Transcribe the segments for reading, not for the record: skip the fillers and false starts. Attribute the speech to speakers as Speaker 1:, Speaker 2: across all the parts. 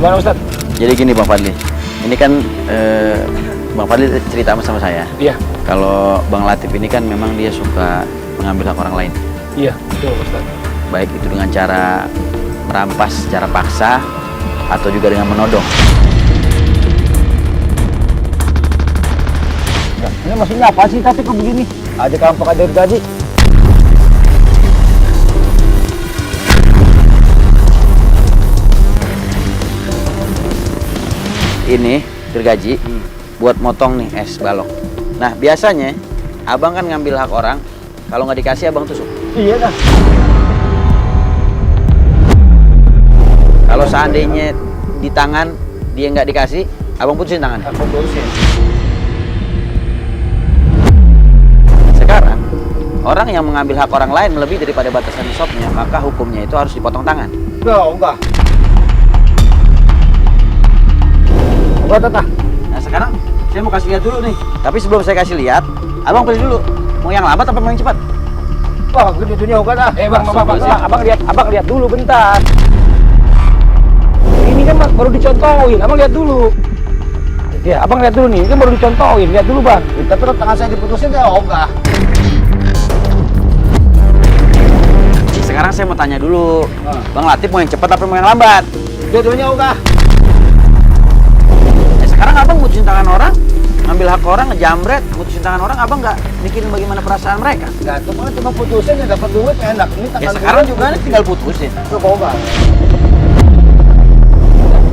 Speaker 1: Gimana Ustadz?
Speaker 2: Jadi gini Bang Fadli, ini kan Bang Fadli cerita sama saya.
Speaker 1: Iya.
Speaker 2: Kalau Bang Latif ini kan memang dia suka mengambil hak orang lain.
Speaker 1: Iya, betul Ustadz.
Speaker 2: Baik itu dengan cara merampas secara paksa atau juga dengan menodong.
Speaker 1: Nah, ini maksudnya apa sih tapi kok begini? Ada kampak ada gaji.
Speaker 2: Ini gergaji buat motong nih es balok. Nah biasanya abang kan ngambil hak orang, kalau nggak dikasih abang tusuk.
Speaker 1: Iya dah.
Speaker 2: Kalau seandainya di tangan dia nggak dikasih, abang putusin tangan.
Speaker 1: Aku putusin.
Speaker 2: Sekarang orang yang mengambil hak orang lain melebihi daripada batasan nisabnya, maka hukumnya itu harus dipotong tangan.
Speaker 1: Enggak. Enggak, Tata.
Speaker 2: Nah sekarang saya mau kasih lihat dulu nih. Tapi sebelum saya kasih lihat, abang pilih dulu. Mau yang lambat apa mau yang cepat?
Speaker 1: Wah, gede dunia enggak dah. Bang, abang lihat dulu bentar. Ini kan baru dicontohin, abang lihat dulu. Ya, abang lihat dulu nih, ini kan baru dicontohin, lihat dulu bang. Tapi tangan saya diputusin ya enggak.
Speaker 2: Sekarang saya mau tanya dulu, Bang Latif mau yang cepat apa mau yang lambat?
Speaker 1: Dua-duanya enggak.
Speaker 2: Sekarang abang mutusin tangan orang, ngambil hak orang, ngejamret, mutusin tangan orang, abang nggak mikirin bagaimana perasaan mereka?
Speaker 1: Enggak, cuma putusin ya dapat duit enak. Ini
Speaker 2: Ya sekarang juga nih tinggal putusin.
Speaker 1: Lu kok enggak?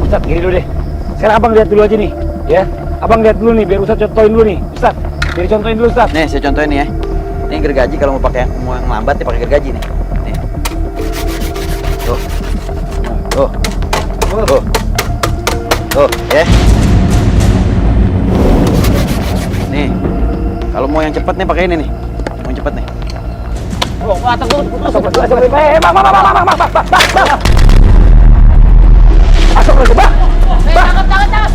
Speaker 1: Ustaz, gini dulu deh. Sekarang abang lihat dulu aja nih, ya. Abang lihat dulu nih, biar Ustaz contohin dulu nih. Ustaz, biar contohin dulu Ustaz.
Speaker 2: Nih, saya contohin nih ya. Ini gergaji kalau mau pakai mau yang lambat dia pakai gergaji nih. Nih. Tuh. Tuh. Tuh. Tuh, ya. Nih. Kalau mau yang cepet nih pakai ini nih. Mau yang cepet nih.
Speaker 1: Oh, atas dulu, putus. Bang. Asok lagi, Bang. Jangan.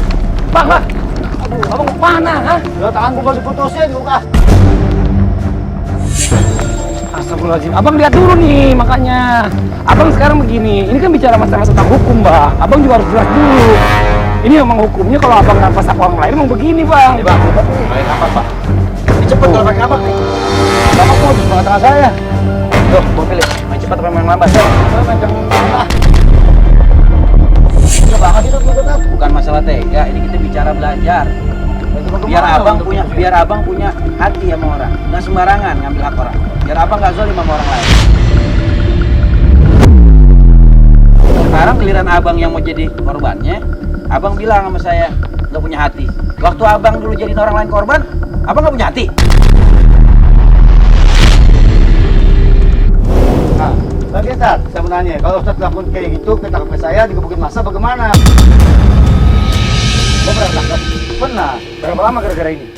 Speaker 1: Bang. Aduh, abang mau mana, ha? Ya, tangan gua diputusin, gua. Astagfirullahaladzim. Abang lihat dulu nih, makanya. Abang sekarang begini, ini kan bicara masalah tentang hukum, Bang. Abang juga harus jelas dulu. Ini memang hukumnya kalau abang nafas hak orang lain emang begini, Bang.
Speaker 2: Ini, Bang. Pakai kapak, Pak. Ini cepet kalau pakai kapak nih.
Speaker 1: Kapak putus banget tangan saya.
Speaker 2: Tuh, mau pilih. Main cepat apa main lambat?
Speaker 1: Saya macam mana? Banget itu
Speaker 2: Bukan masalah tega, ini kita bicara belajar. Biar abang punya hati sama orang, nggak sembarangan ngambil hak orang. Biar abang nggak zalim sama orang lain. Sekarang giliran abang yang mau jadi korbannya, abang bilang sama saya nggak punya hati. Waktu abang dulu jadi orang lain korban, abang nggak punya hati.
Speaker 1: Nah, lagi Ustaz, saya mau nanya, kalau Ustaz lakukan kayak gitu, ketangkep saya, digebukin masa bagaimana? Oh, pernah? Pernah. Berapa lama gara-gara ini?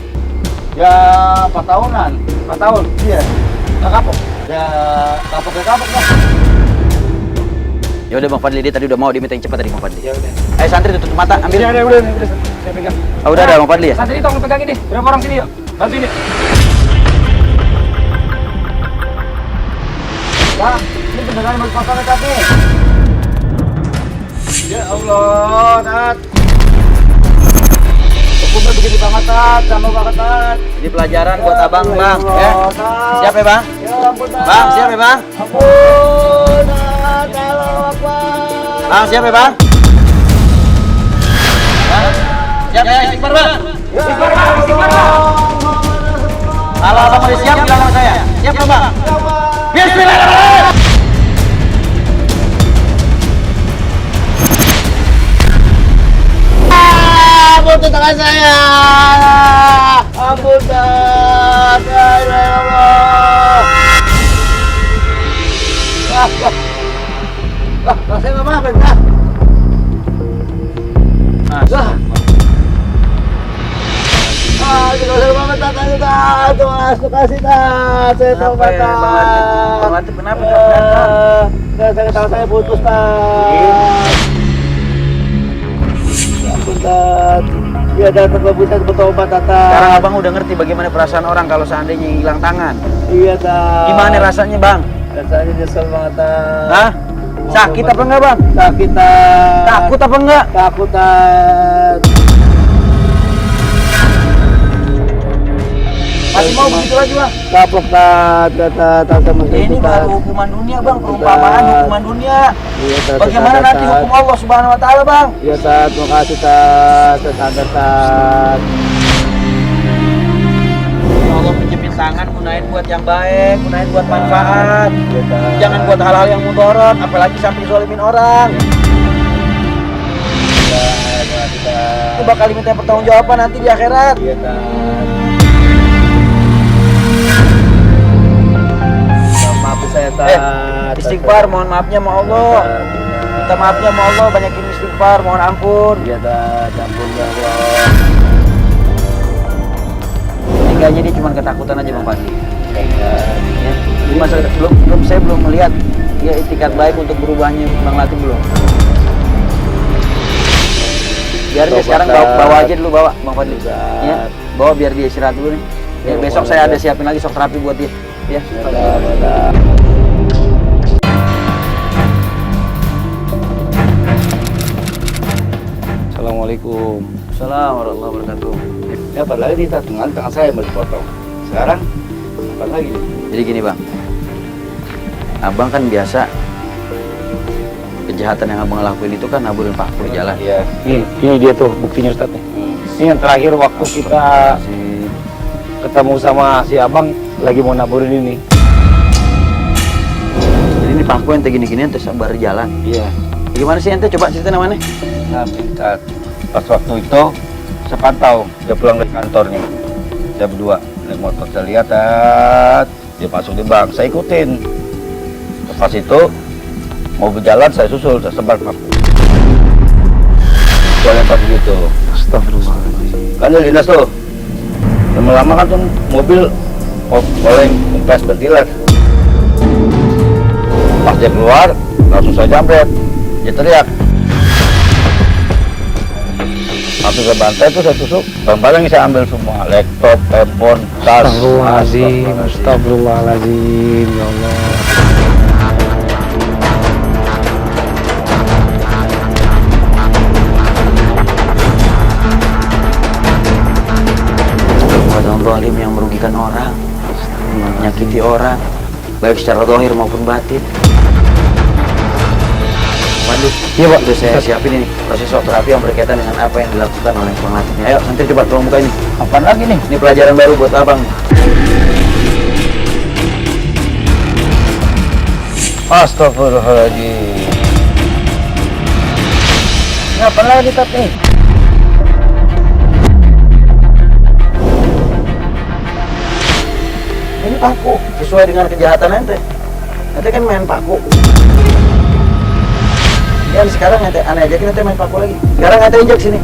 Speaker 1: Ya, 4 tahunan. 4 tahun? Iya. Nggak kapok? Ya, kapok lah.
Speaker 2: Ya udah Bang Fadli, dia tadi udah mau diminta yang cepat tadi Bang Fadli.
Speaker 1: Ya udah.
Speaker 2: Ayo santri tutup mata, ambil.
Speaker 1: Ya udah, saya pegang.
Speaker 2: Oh, udah ada Bang Fadli ya?
Speaker 1: Santri tolong pegangin deh. Berapa orang sini yuk? Bantuin yuk. Nah, ini beneran mau dipasang nih. Ya Allah, Tat. Hukumnya begini banget, Tat. Sama banget, Tat.
Speaker 2: Ini pelajaran buat abang, Bang.
Speaker 1: Allah,
Speaker 2: Ya.
Speaker 1: Tat.
Speaker 2: Siap ya, Bang?
Speaker 1: Ya ampun, Tat.
Speaker 2: Bang, siap ya, Bang?
Speaker 1: Ampun, Tat. Kalau apa?
Speaker 2: Bang, siap ya, Bang? Bang, siap ya, istighfar, Bang?
Speaker 1: Istighfar, Bang. Istighfar, Bang.
Speaker 2: Kalau abang udah siap, bilang sama saya. Siap ya, Bang? Bismillahirrahmanirrahim.
Speaker 1: Ampun tangan saya. Ampun, Tat. Ya Allah. Saya nggak maafin, Tat. Tidak usah banget, Tat. Ayo, Tat. Terima kasih, Tat. Saya tahu,
Speaker 2: Kenapa ya,
Speaker 1: Tat.
Speaker 2: Bang Latif, kenapa?
Speaker 1: Saya putus, Tat. Ya ampun, Tat. Ya datang ke bisa bertobat, Tat.
Speaker 2: Sekarang abang udah ngerti bagaimana perasaan orang kalau seandainya hilang tangan.
Speaker 1: Iya, Tat.
Speaker 2: Gimana rasanya, Bang?
Speaker 1: Rasanya nyesel banget, Tat.
Speaker 2: Hah? Sakit apa enggak bang?
Speaker 3: Sakitan.
Speaker 2: Takut apa enggak?
Speaker 3: Takutan.
Speaker 2: Masih mau begitu lagi bang?
Speaker 3: Takutan kata tante masih
Speaker 2: Ini
Speaker 3: ikutan.
Speaker 2: baru hukuman dunia bang, perumpamaan hukuman dunia.
Speaker 3: Iya, Tat,
Speaker 2: Bagaimana
Speaker 3: Tat,
Speaker 2: nanti
Speaker 3: Tat.
Speaker 2: hukum Allah Subhanahu Wa Taala bang?
Speaker 3: Iya Tat, makasih Tat, tante Tat.
Speaker 2: Allah pinjemin tangan, gunain buat yang baik, gunain buat manfaat.
Speaker 3: Iya Tat.
Speaker 2: Jangan buat hal-hal yang mudarat, apalagi sampai zalimin orang.
Speaker 3: Iya, makasih Tat.
Speaker 2: Itu bakal diminta pertanggungjawaban nanti di akhirat.
Speaker 3: Iya Tat. Maaf saya Tat.
Speaker 2: Istighfar, mohon maafnya sama Allah. Minta maafnya sama Allah, banyakin istighfar, mohon ampun.
Speaker 3: Iya Tat, ampun ya Allah.
Speaker 2: Ini kayaknya dia cuma ketakutan aja bang Fadli.
Speaker 3: Iya.
Speaker 2: Ya. Cuma saya belum melihat ya itikat baik untuk berubahnya Bang Latif belum. Biar dia sekarang bawa aja dulu bawa Bang Fadli. Ya, bawa biar dia istirahat dulu nih. Ya, besok saya ada siapin lagi shock terapi buat dia. Ya.
Speaker 1: Assalamualaikum.
Speaker 2: Assalamualaikum warahmatullahi wabarakatuh.
Speaker 3: Ya padahal di tangan saya mau dipotong. Sekarang apa lagi?
Speaker 2: Jadi gini bang, abang kan biasa kejahatan yang abang lakuin itu kan naburin paku di jalan.
Speaker 3: Iya.
Speaker 1: Ini dia tuh buktinya Ustadz nih. Ini yang terakhir waktu kita ketemu sama si abang lagi mau naburin ini.
Speaker 2: Jadi ini paku ente gini-ginian terus baru jalan.
Speaker 1: Iya.
Speaker 2: Gimana sih ente? Coba cerita namanya.
Speaker 3: Nah, minta pas waktu itu saya pantau dia pulang dari kantornya. Saya berdua naik motor, saya lihat dia masuk di bank, saya ikutin. Pas itu mau berjalan saya susul, saya sebar paku. Saya lempar begitu.
Speaker 1: Astagfirullahaladzim.
Speaker 3: Kan dia dinas tuh. Lama-lama kan tuh mobil oleng, kempes, bentiler. Pas dia keluar, langsung saya jambret. Dia teriak. Langsung saya bantai itu saya tusuk. Barang-barang saya ambil semua. Laptop, handphone, tas.
Speaker 1: Astagfirullahaladzim. Astagfirullahaladzim. Ya Allah.
Speaker 2: Perbuatan zalim yang merugikan orang, menyakiti orang, baik secara zahir maupun batin. Waduh,
Speaker 1: Iya, Pak.
Speaker 2: udah saya siapin ini proses shock terapi yang berkaitan dengan apa yang dilakukan oleh Bang Latif. Ayo, nanti coba tolong buka ini.
Speaker 3: Apaan lagi nih?
Speaker 2: Ini pelajaran baru buat abang.
Speaker 3: Astagfirullahaladzim. Ini apa lagi Tat nih?
Speaker 2: Ini paku, sesuai dengan kejahatan ente. Ente kan main paku. Ya sekarang ente aneh aja, ente main paku lagi. Sekarang ente injak sini.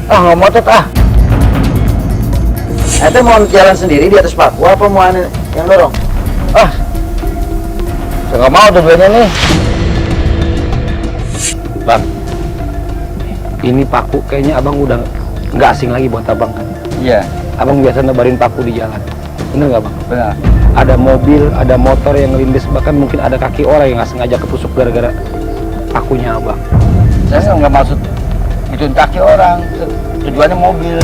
Speaker 3: Ah nggak mau Tat ah.
Speaker 2: Ente mau jalan sendiri di atas paku apa mau aneh yang dorong?
Speaker 3: Ah, saya nggak mau dua-duanya nih.
Speaker 1: Bang, ini paku kayaknya abang udah nggak asing lagi buat abang kan?
Speaker 3: Iya,
Speaker 1: Abang biasa nebarin paku di jalan. Bener nggak bang?
Speaker 3: benar.
Speaker 1: Ada mobil, ada motor yang lindes, bahkan mungkin ada kaki orang yang nggak sengaja ketusuk gara-gara pakunya abang.
Speaker 3: Saya nggak maksud ituin kaki orang, tujuannya mobil.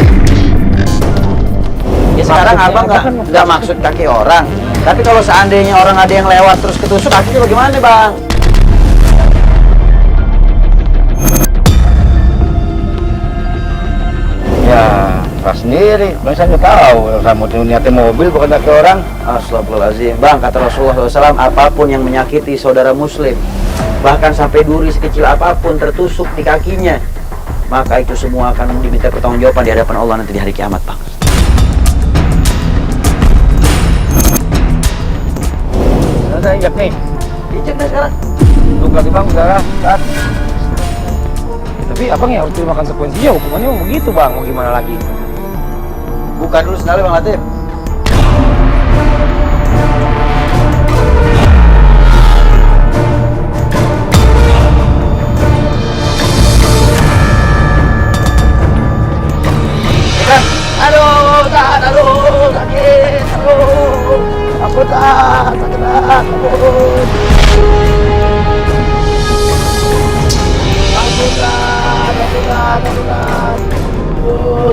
Speaker 2: Ya sekarang
Speaker 1: Maksudnya
Speaker 2: abang
Speaker 1: apa kan?
Speaker 2: nggak maksud kaki orang. Tapi kalau seandainya orang ada yang lewat terus ketusuk kakinya bagaimana bang?
Speaker 3: Ya, pas sendiri. Bang saya nggak tahu. Saya mau niatin mobil bukan kaki orang.
Speaker 2: Astagfirullahaladzim. Bang, kata Rasulullah SAW, apapun yang menyakiti saudara muslim, bahkan sampai duri sekecil apapun tertusuk di kakinya, maka itu semua akan diminta pertanggungjawaban di hadapan Allah nanti di hari kiamat, Bang.
Speaker 3: Saya injak nih.
Speaker 2: Injek dah sekarang.
Speaker 3: Tuh kaki bang udara. Tat.
Speaker 1: Tapi abang ya harus terima konsekuensinya, hukumannya begitu bang, mau gimana lagi?
Speaker 2: Buka dulu sendalnya Bang Latif. Aduh, tahan, aduh, sakit, aduh, aku tahan, sakit, ampun.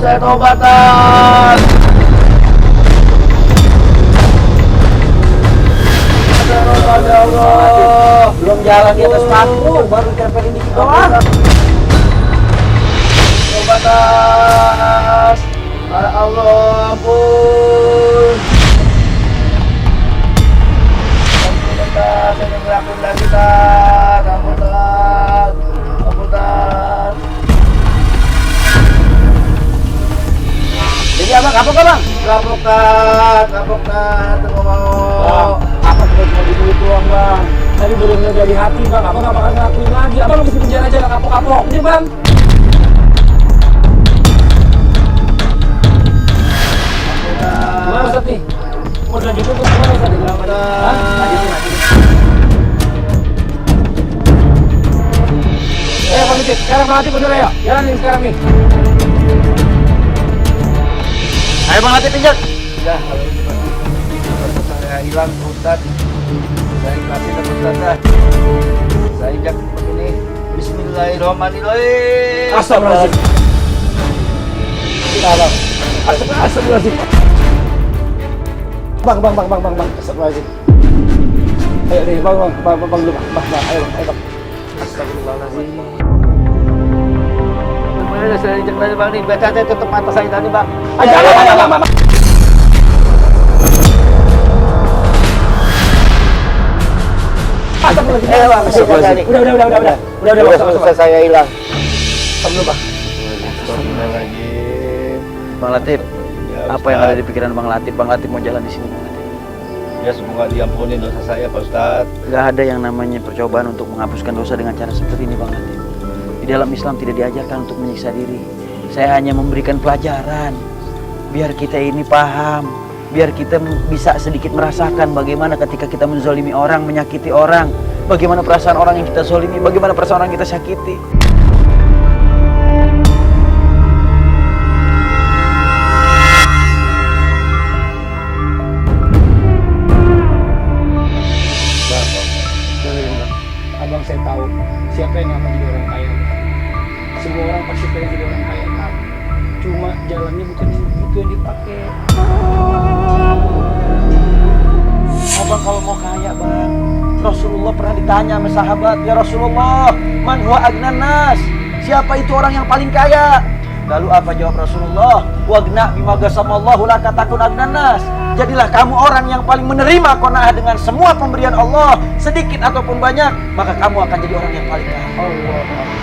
Speaker 3: Saya tobatan. Ya Allah.
Speaker 2: Belum jalan di atas paku, baru ditempelin dikit doang.
Speaker 3: Tobatan. Ya Allah, ampun. Saya ngelakuin lagi, Tat. Ampun, Tat. Ampun, Tat.
Speaker 2: Jadi abang, kapok abang?
Speaker 3: Kapok, Tat. Kapok, Tat. Tunggu mau.
Speaker 1: Apa terus mau gitu doang bang? Tadi bener-bener dari hati bang, abang gak bakal ngelakuin lagi. Abang lu mesti penjara aja gak kapok-kapoknya bang. Gimana Ustadz nih? Mau lanjutin tuh gimana Ustadz? Hah? Bang Latip, sekarang Bang Latip bener ya? Jalan nih sekarang nih.
Speaker 2: Ayo Bang Latip pijat.
Speaker 3: Ya, kalau gitu saya hilang, Ustaz. Saya kasih ke Ustaz dah. Saya injak begini. Bismillahirrahmanirrahim.
Speaker 1: Astagfirullahaladzim. Astagfirullahaladzim. Bang. Astagfirullahaladzim. Ayo deh, bang dulu bang. Ayo bang. Astagfirullahaladzim.
Speaker 3: Mana saya injak tadi Bang nih? Baca tutup mata saya tadi Bang.
Speaker 1: Jangan, bang. Astagfirullahaladzim.
Speaker 3: Bang.
Speaker 1: Udah.
Speaker 3: Saya hilang.
Speaker 1: Dulu bang.
Speaker 3: Astagfirullahaladzim.
Speaker 2: Bang Latip,
Speaker 3: Ya,
Speaker 2: apa yang ada di pikiran Bang Latip? Bang Latip mau jalan di sini Bang Latip.
Speaker 3: Ya semoga diampuni dosa saya Pak Ustaz.
Speaker 2: Gak ada yang namanya percobaan untuk menghapuskan dosa dengan cara seperti ini Bang Latip. Di dalam Islam tidak diajarkan untuk menyiksa diri. Saya hanya memberikan pelajaran biar kita ini paham, biar kita bisa sedikit merasakan bagaimana ketika kita menzalimi orang, menyakiti orang, bagaimana perasaan orang yang kita zalimi, bagaimana perasaan orang yang kita sakiti.
Speaker 1: Abang saya tahu siapa yang nggak mau jadi orang kaya. Semua orang pasti pengen jadi orang kaya kan. Cuma jalannya bukan itu yang dipakai.
Speaker 2: Abang kalau mau kaya Bang, Rasulullah pernah ditanya sama sahabat, ya Rasulullah, man huwa agnan nas? Siapa itu orang yang paling kaya? Lalu apa jawab Rasulullah? Wagna bima gasamallahu laka takun agnan nas. Jadilah kamu orang yang paling menerima qanaah dengan semua pemberian Allah, sedikit ataupun banyak, maka kamu akan jadi orang yang paling kaya. Allah.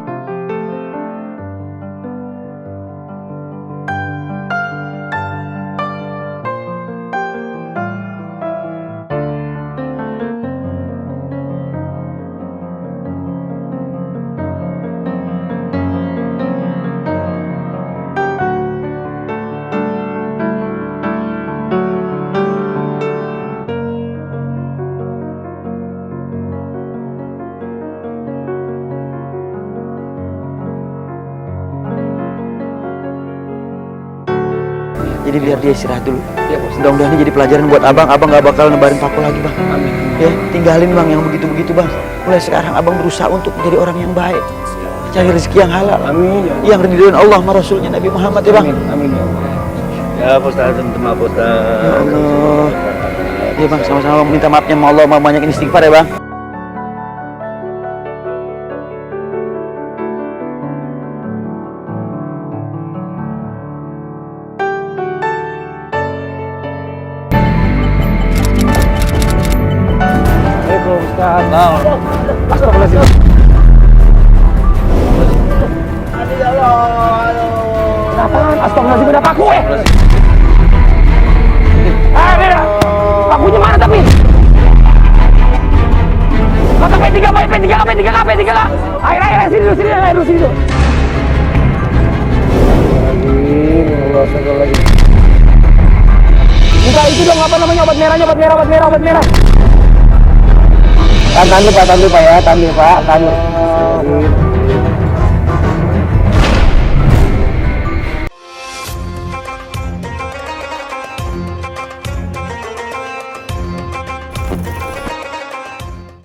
Speaker 2: Jadi biar dia istirahat dulu.
Speaker 1: Ya, Bos.
Speaker 2: Mudah-mudahan ini jadi pelajaran buat abang. Abang gak bakal nebarin paku lagi Bang.
Speaker 1: Amin.
Speaker 2: Ya, tinggalin Bang yang begitu-begitu Bang. Mulai sekarang abang berusaha untuk menjadi orang yang baik, cari rezeki yang halal,
Speaker 1: Amin.
Speaker 2: yang ridhoin Allah sama Rasulnya Nabi Muhammad ya Bang.
Speaker 1: Amin ya Allah.
Speaker 3: Ya Pak Ustaz, maaf Pak Ustaz.
Speaker 2: Ya Allah. Ya Bang, sama-sama minta maafnya sama Allah, mau banyakin istighfar ya Bang.
Speaker 1: Astagfirullahaladzim. Apaan? Astagfirullahaladzim, ada paku Beda. Pakunya mana tapi? Kata P3 K. Air, sini dulu. Minta itu dong, apa namanya, obat merah. Tahan dulu Pak ya, tahan dulu.